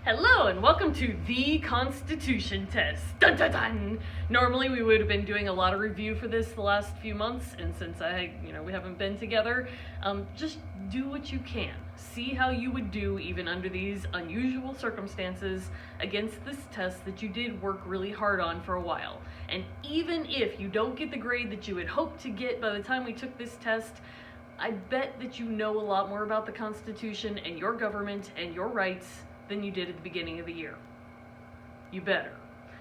Hello and welcome to the Constitution Test. Dun dun dun! Normally we would have been doing a lot of review for this the last few months, and since we haven't been together, just do what you can. See how you would do even under these unusual circumstances against this test that you did work really hard on for a while. And even if you don't get the grade that you had hoped to get by the time we took this test, I bet that you know a lot more about the Constitution and your government and your rights than you did at the beginning of the year. You better.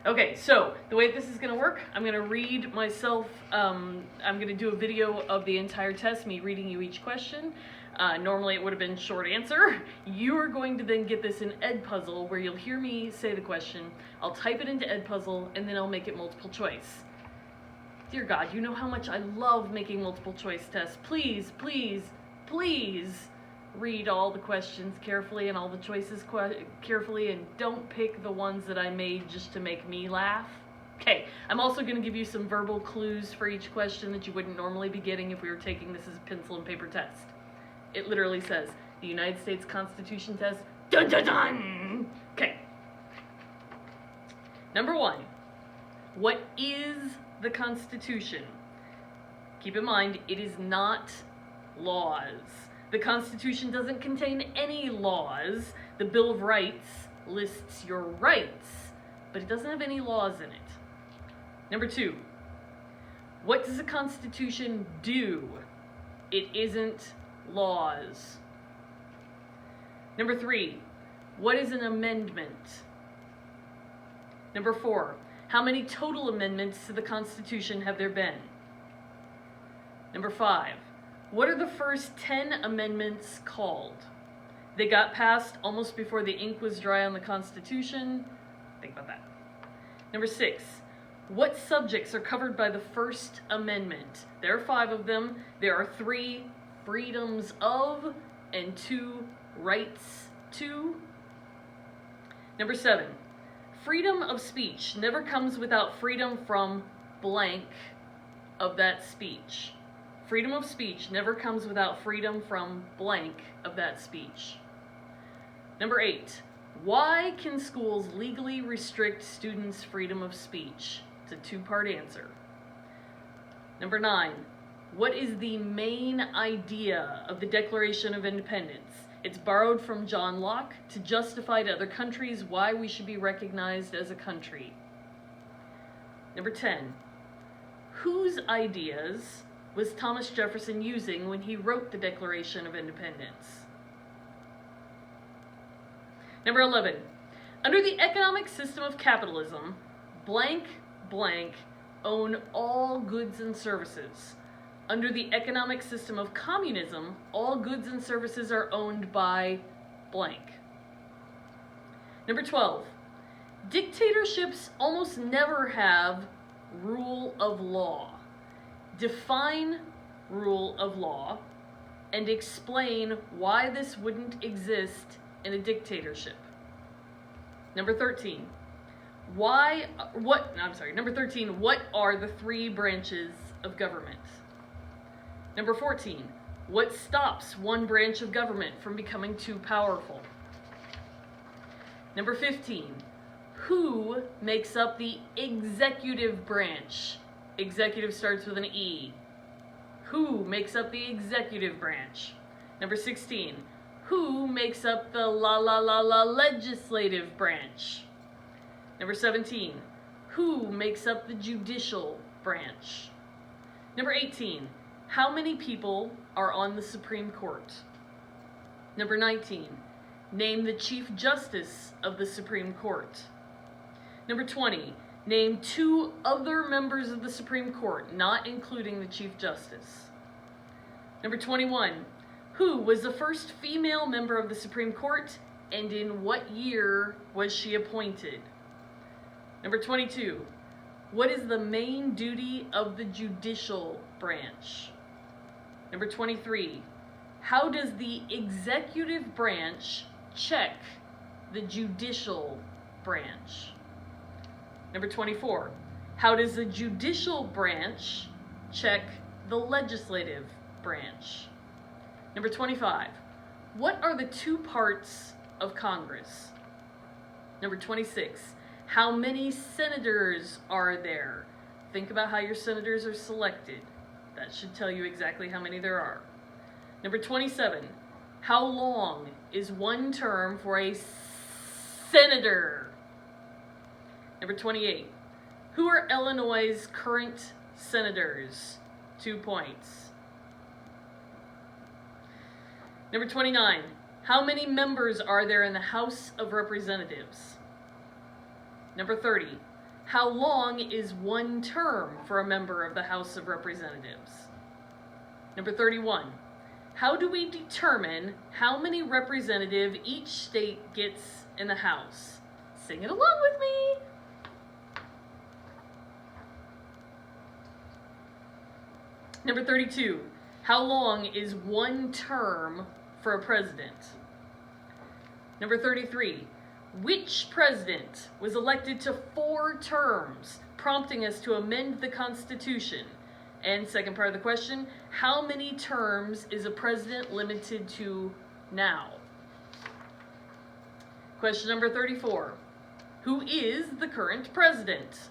Okay, so the way this is going to work, I'm going to read myself, I'm going to do a video of the entire test, me reading you each question. Normally it would have been short answer. You are going to then get this in Edpuzzle, where you'll hear me say the question, I'll type it into Edpuzzle, and then I'll make it multiple choice. Dear God, you know how much I love making multiple choice tests. Please, please, please read all the questions carefully and all the choices carefully, and don't pick the ones that I made just to make me laugh. Okay, I'm also going to give you some verbal clues for each question that you wouldn't normally be getting if we were taking this as a pencil and paper test. It literally says, the United States Constitution Test, dun dun dun! Okay. Number 1, what is the Constitution? Keep in mind, it is not laws. The Constitution doesn't contain any laws. The Bill of Rights lists your rights, but it doesn't have any laws in it. Number 2, what does the Constitution do? It isn't laws. Number 3, what is an amendment? Number 4, how many total amendments to the Constitution have there been? Number 5, what are the first 10 amendments called? They got passed almost before the ink was dry on the Constitution. Think about that. Number 6, what subjects are covered by the First Amendment? There are 5 of them. There are 3 freedoms of and 2 rights to. Number 7, freedom of speech never comes without freedom from blank of that speech. Freedom of speech never comes without freedom from blank of that speech. Number 8, why can schools legally restrict students' freedom of speech? It's a 2-part answer. Number 9, what is the main idea of the Declaration of Independence? It's borrowed from John Locke to justify to other countries why we should be recognized as a country. Number 10, whose ideas was Thomas Jefferson using when he wrote the Declaration of Independence? Number 11, under the economic system of capitalism, blank blank own all goods and services. Under the economic system of communism, all goods and services are owned by blank. Number 12, dictatorships almost never have rule of law. Define rule of law and explain why this wouldn't exist in a dictatorship. Number 13, Number 13, what are the 3 branches of government? Number 14, what stops one branch of government from becoming too powerful? Number 15, who makes up the executive branch? Executive starts with an E. Who makes up the executive branch? Number 16, who makes up the legislative branch? Number 17, who makes up the judicial branch? Number 18, how many people are on the Supreme Court? Number 19, name the Chief Justice of the Supreme Court. Number 20, name 2 other members of the Supreme Court, not including the Chief Justice. Number 21, who was the first female member of the Supreme Court, and in what year was she appointed? Number 22, what is the main duty of the judicial branch? Number 23, how does the executive branch check the judicial branch? Number 24, how does the judicial branch check the legislative branch? Number 25, what are the 2 parts of Congress? Number 26, how many senators are there? Think about how your senators are selected. That should tell you exactly how many there are. Number 27, how long is one term for a senator? Number 28, who are Illinois' current senators? 2 points. Number 29, how many members are there in the House of Representatives? Number 30, how long is one term for a member of the House of Representatives? Number 31, how do we determine how many representatives each state gets in the House? Sing it along with me. Number 32, how long is one term for a president? Number 33, which president was elected to 4 terms, prompting us to amend the Constitution? And second part of the question, how many terms is a president limited to now? Question number 34, who is the current president?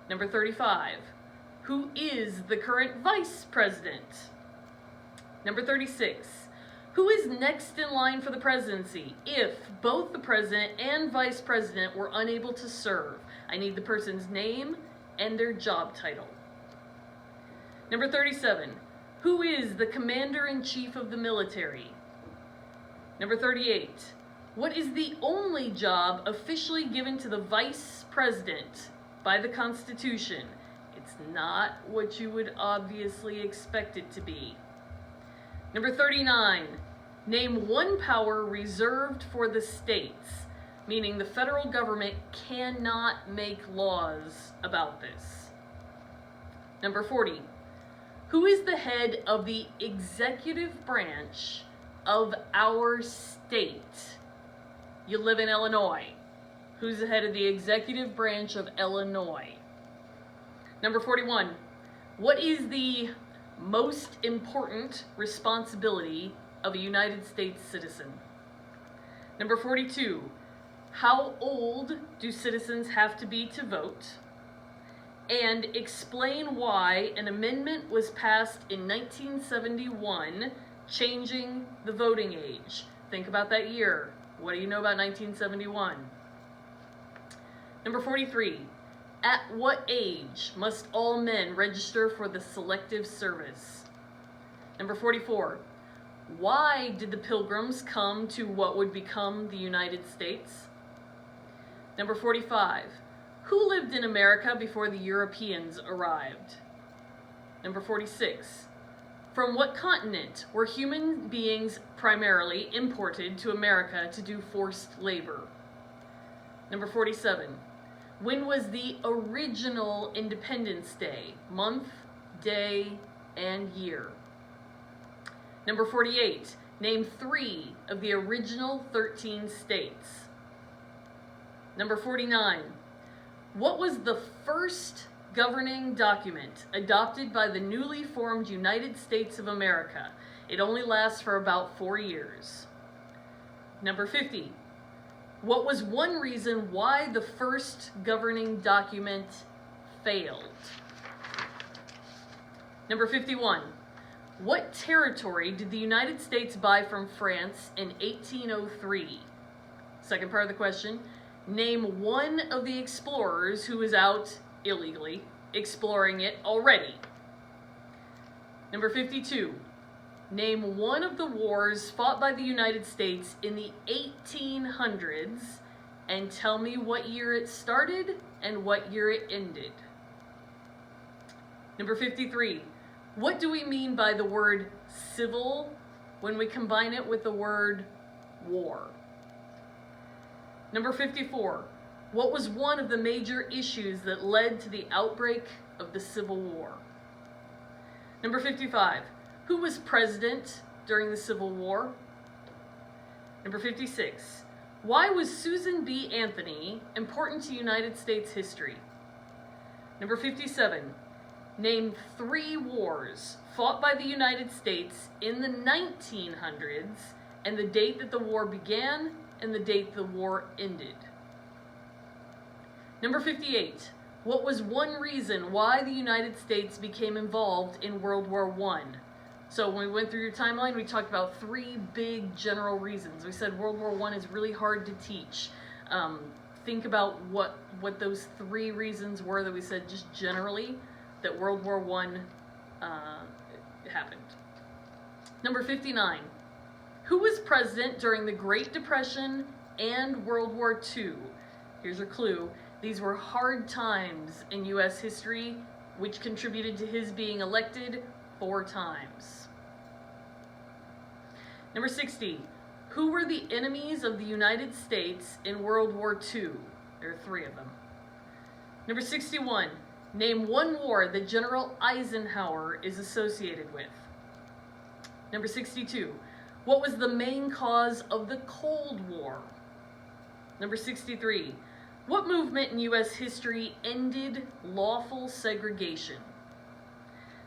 Number 35, who is the current vice president? Number 36, who is next in line for the presidency if both the president and vice president were unable to serve? I need the person's name and their job title. Number 37, who is the commander-in-chief of the military? Number 38, what is the only job officially given to the vice president by the Constitution? It's not what you would obviously expect it to be. Number 39, name one power reserved for the states, meaning the federal government cannot make laws about this. Number 40, who is the head of the executive branch of our state? You live in Illinois. Who's the head of the executive branch of Illinois? Number 41, what is the most important responsibility of a United States citizen? Number 42, how old do citizens have to be to vote? And explain why an amendment was passed in 1971, changing the voting age. Think about that year. What do you know about 1971? Number 43, at what age must all men register for the Selective Service? Number 44, why did the Pilgrims come to what would become the United States? Number 45, who lived in America before the Europeans arrived? Number 46, from what continent were human beings primarily imported to America to do forced labor? Number 47, when was the original Independence Day? Month, day, and year. Number 48, name 3 of the original 13 states. Number 49, what was the first governing document adopted by the newly formed United States of America? It only lasts for about 4 years. Number 50, what was one reason why the first governing document failed? Number 51, what territory did the United States buy from France in 1803? Second part of the question, name one of the explorers who was out illegally exploring it already. Number 52, name one of the wars fought by the United States in the 1800s and tell me what year it started and what year it ended. Number 53, what do we mean by the word civil when we combine it with the word war? Number 54, what was one of the major issues that led to the outbreak of the Civil War? Number 55, who was president during the Civil War? Number 56, why was Susan B. Anthony important to United States history? Number 57, name 3 wars fought by the United States in the 1900s and the date that the war began and the date the war ended. Number 58. What was one reason why the United States became involved in World War I? So when we went through your timeline, we talked about 3 big general reasons. We said World War I is really hard to teach. Think about what those 3 reasons were that we said just generally that World War I happened. Number 59. Who was president during the Great Depression and World War II? Here's your clue. These were hard times in U.S. history, which contributed to his being elected 4 times. Number 60. Who were the enemies of the United States in World War II? There are 3 of them. Number 61. Name one war that General Eisenhower is associated with. Number 62. What was the main cause of the Cold War? Number 63. What movement in U.S. history ended lawful segregation?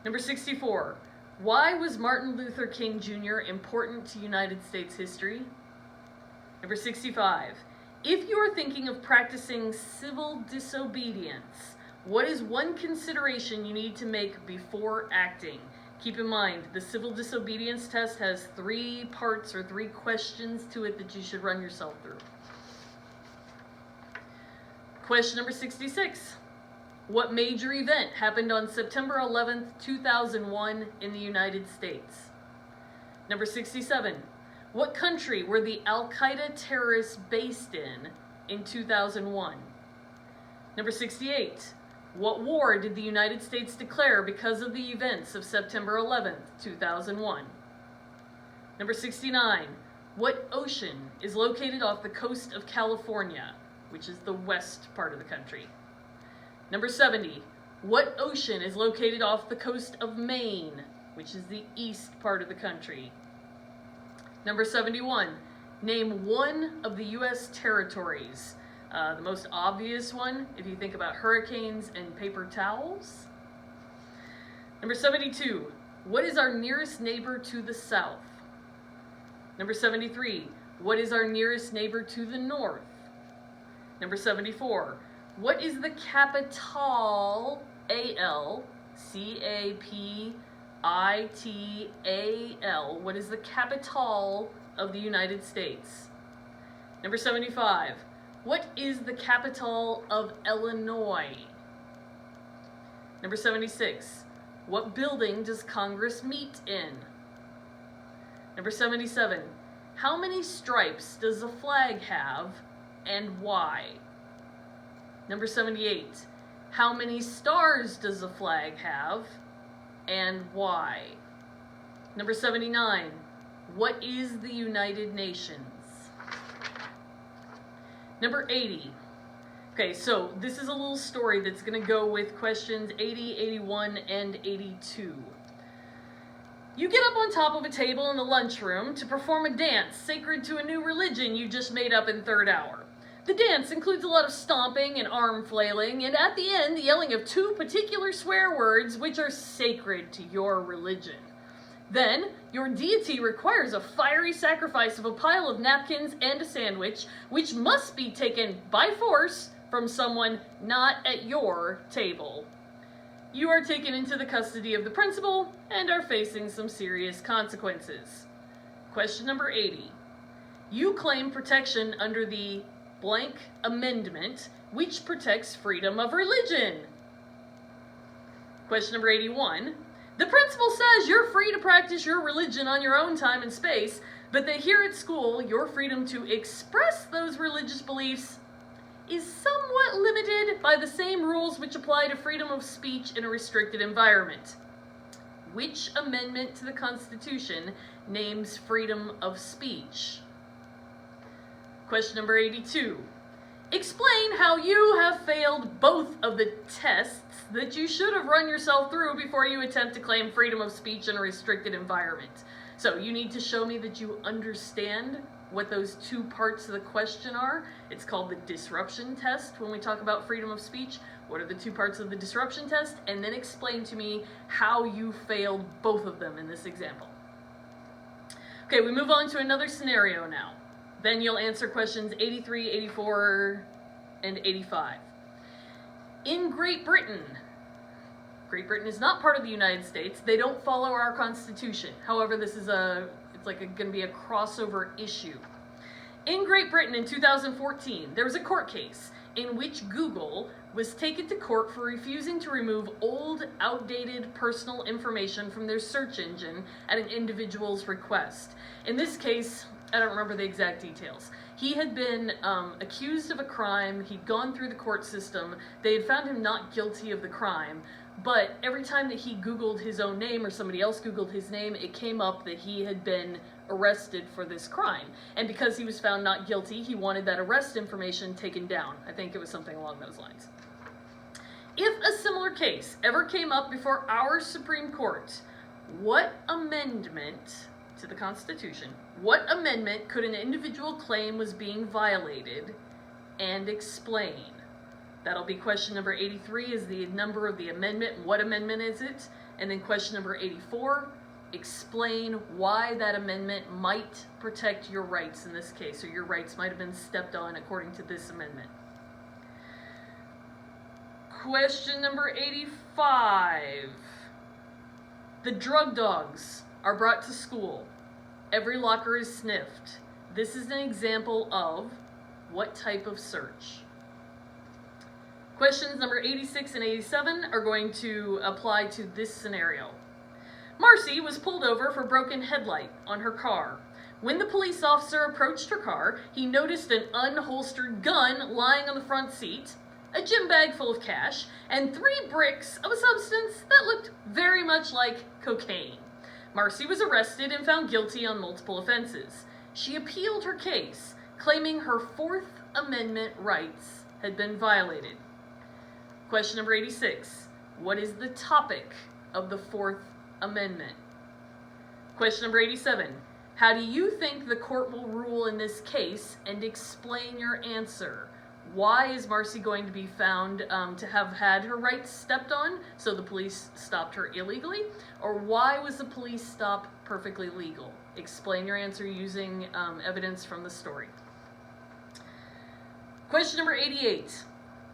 Number 64. Why was Martin Luther King Jr. important to United States history? Number 65. If you are thinking of practicing civil disobedience, what is one consideration you need to make before acting? Keep in mind, the civil disobedience test has 3 parts or 3 questions to it that you should run yourself through. Question number 66. What major event happened on September 11th, 2001 in the United States? Number 67. What country were the Al-Qaeda terrorists based in 2001? Number 68. What war did the United States declare because of the events of September 11th, 2001? Number 69. What ocean is located off the coast of California, which is the west part of the country? Number 70. What ocean is located off the coast of Maine, which is the east part of the country? Number 71. Name one of the U.S. territories. The most obvious one, if you think about hurricanes and paper towels. Number 72. What is our nearest neighbor to the south? Number 73. What is our nearest neighbor to the north? Number 74. What is the capital, C-A-P-I-T-A-L, what is the capital of the United States? Number 75. What is the capital of Illinois? Number 76. What building does Congress meet in? Number 77. How many stripes does a flag have and why? Number 78. How many stars does a flag have and why? Number 79. What is the United Nations? Number 80. Okay, so this is a little story that's going to go with questions 80, 81, and 82. You get up on top of a table in the lunchroom to perform a dance sacred to a new religion you just made up in third hour. The dance includes a lot of stomping and arm flailing, and at the end, the yelling of 2 particular swear words which are sacred to your religion. Then, your deity requires a fiery sacrifice of a pile of napkins and a sandwich, which must be taken by force from someone not at your table. You are taken into the custody of the principal and are facing some serious consequences. Question number 80. You claim protection under the blank amendment, which protects freedom of religion. Question number 81. The principal says you're free to practice your religion on your own time and space, but that here at school, your freedom to express those religious beliefs is somewhat limited by the same rules which apply to freedom of speech in a restricted environment. Which amendment to the Constitution names freedom of speech? Question number 82. Explain how you have failed both of the tests that you should have run yourself through before you attempt to claim freedom of speech in a restricted environment. So you need to show me that you understand what those 2 parts of the question are. It's called the disruption test when we talk about freedom of speech. What are the 2 parts of the disruption test? And then explain to me how you failed both of them in this example. Okay, we move on to another scenario now. Then you'll answer questions 83, 84, and 85. In Great Britain is not part of the United States. They don't follow our Constitution. However, this is going to be a crossover issue. In Great Britain in 2014, there was a court case in which Google was taken to court for refusing to remove old, outdated personal information from their search engine at an individual's request. In this case, I don't remember the exact details. He had been accused of a crime. He'd gone through the court system. They had found him not guilty of the crime, but every time that he Googled his own name or somebody else Googled his name, it came up that he had been arrested for this crime. And because he was found not guilty, he wanted that arrest information taken down. I think it was something along those lines. If a similar case ever came up before our Supreme Court, what amendment to the Constitution, what amendment could an individual claim was being violated and explain? That'll be question number 83, is the number of the amendment. What amendment is it? And then question number 84, explain why that amendment might protect your rights in this case, or your rights might have been stepped on according to this amendment. Question number 85. The drug dogs are brought to school. Every locker is sniffed. This is an example of what type of search? Questions number 86 and 87 are going to apply to this scenario. Marcy was pulled over for broken headlight on her car. When the police officer approached her car, he noticed an unholstered gun lying on the front seat, a gym bag full of cash, and 3 bricks of a substance that looked very much like cocaine. Marcy was arrested and found guilty on multiple offenses. She appealed her case, claiming her Fourth Amendment rights had been violated. Question number 86. What is the topic of the Fourth Amendment? Question number 87. How do you think the court will rule in this case, and explain your answer? Why is Marcy going to be found to have had her rights stepped on, so the police stopped her illegally? Or why was the police stop perfectly legal? Explain your answer using evidence from the story. Question number 88.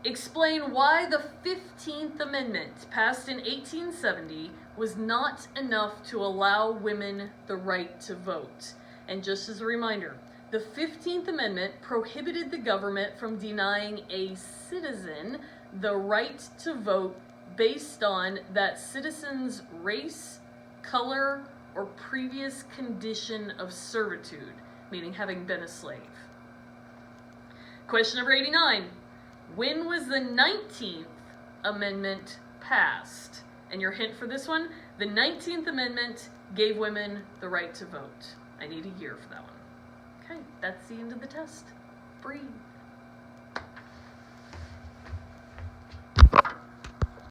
Explain why the 15th Amendment, passed in 1870, was not enough to allow women the right to vote. And just as a reminder, the 15th Amendment prohibited the government from denying a citizen the right to vote based on that citizen's race, color, or previous condition of servitude, meaning having been a slave. Question number 89. When was the 19th Amendment passed? And your hint for this one, the 19th Amendment gave women the right to vote. I need a year for that one. Okay, that's the end of the test. Breathe.